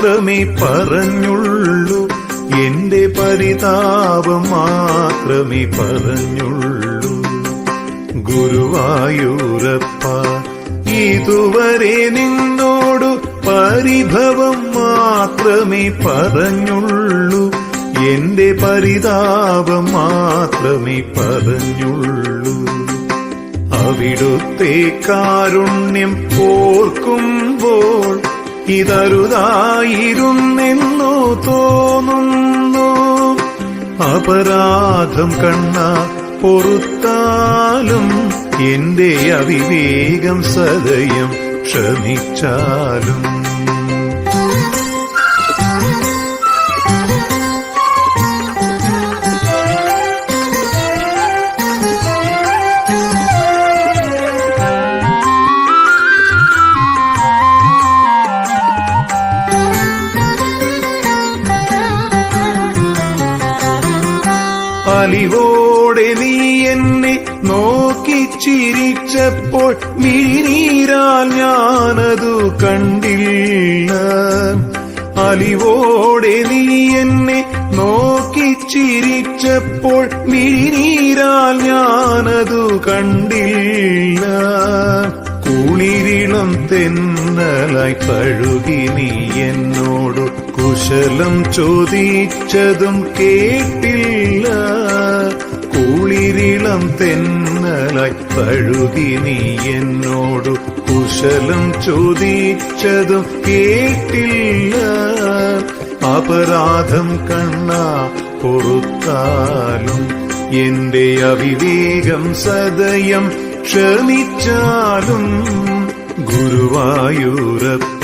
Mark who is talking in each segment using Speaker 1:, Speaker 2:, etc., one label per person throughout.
Speaker 1: മാത്രമേ പറഞ്ഞുള്ളൂ, എന്റെ പരിതാപം മാത്രമേ പറഞ്ഞുള്ളൂ. ഗുരുവായൂരപ്പ, ഇതുവരെ നിന്നോടു പരിഭവം മാത്രമേ പറഞ്ഞുള്ളൂ, എന്റെ പരിതാപം മാത്രമേ പറഞ്ഞുള്ളൂ. അവിടുത്തെ കാരുണ്യം ഓർക്കുമ്പോൾ ഇതരുതായിരുന്നെന്നു തോന്നുന്നു. അപരാധം കണ്ണാ പൊറുത്താലും എന്റെ അവിവേകം സദയം ക്ഷമിച്ചാലും. അലിവോടെ നീ എന്നെ നോക്കി ചിരിച്ചപ്പോൾ മിഴിനീരാൽ ഞാനതു കണ്ടില്ല. അലിവോടെ നീ എന്നെ നോക്കി ചിരിച്ചപ്പോൾ മിഴിനീരാൽ ഞാനതു കണ്ടില്ല. കുളിരിളം തെന്നലായി കഴുകി നീ എന്നോടു കുശലം ചോദിച്ചതും കേട്ടില്ല. കുളിരിളം തെന്നലായി കഴുകി നീ എന്നോടു കുശലം ചോദിച്ചതും കേട്ടില്ല. അപരാധം കണ്ണാ പൊറുത്താലും എന്റെ അവിവേകം സദയം ക്ഷമിച്ചാലും. ഗുരുവായൂരപ്പ,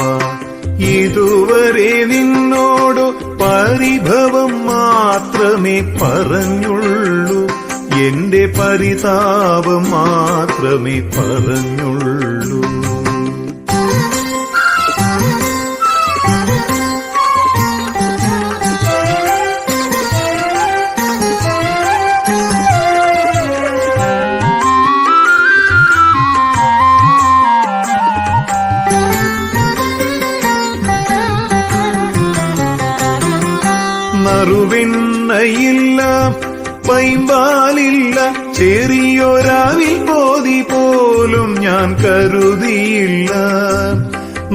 Speaker 1: ഇതുവരെ നിന്നോടു പരിഭവം മാത്രമേ പറഞ്ഞുള്ളൂ, എന്റെ പരിതാപം മാത്രമേ പറഞ്ഞുള്ളൂ. നറുവെണ്ണയില്ല, പൈമ്പാലില്ല, ചെറിയൊരാവിൽ പോതി പോലും ഞാൻ കരുതിയില്ല.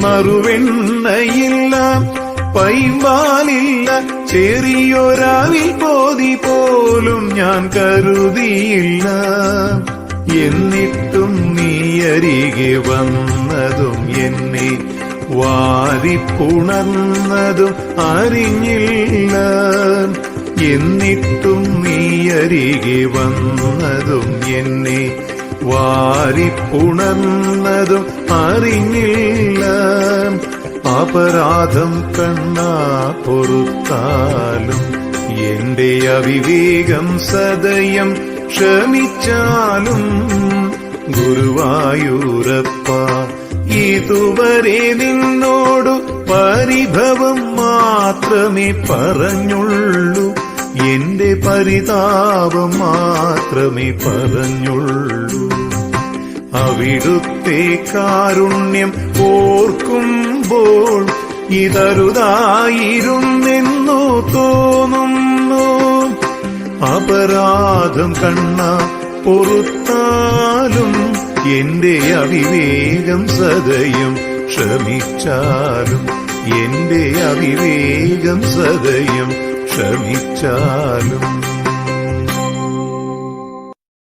Speaker 1: നറുവെണ്ണയില്ല, പൈമ്പാലില്ല, ചെറിയൊരാവിൽ പോതി പോലും ഞാൻ കരുതിയില്ല. എന്നിട്ടും നീ അരികെ വന്നതും എന്നെ വാരിപ്പുണർന്നതും അറിഞ്ഞില്ല. എന്നിട്ടും നീ അരികെ വന്നതും എന്നെ വാരിപ്പുണർന്നതും അറിഞ്ഞില്ല. അപരാധം കണ്ണാ പൊറുത്താലും എന്റെ അവിവേകം സദയം ക്ഷമിച്ചാലും. ഗുരുവായൂരപ്പ, ഇതുവരെ നിന്നോടു പരിഭവം മാത്രമേ പറഞ്ഞുള്ളൂ, എന്റെ പരിതാപം മാത്രമേ പറഞ്ഞുള്ളൂ. അവിടുത്തെ കാരുണ്യം ഓർക്കുമ്പോൾ ഇതരുതായിരുന്നെന്നു തോന്നുന്നു. അപരാധം കണ്ണാ പൊറുത്താലും എന്റെ അവിവേകം സദയം ക്ഷമിച്ചാലും, എന്റെ അവിവേകം സദയം ക്ഷമിച്ചാലും.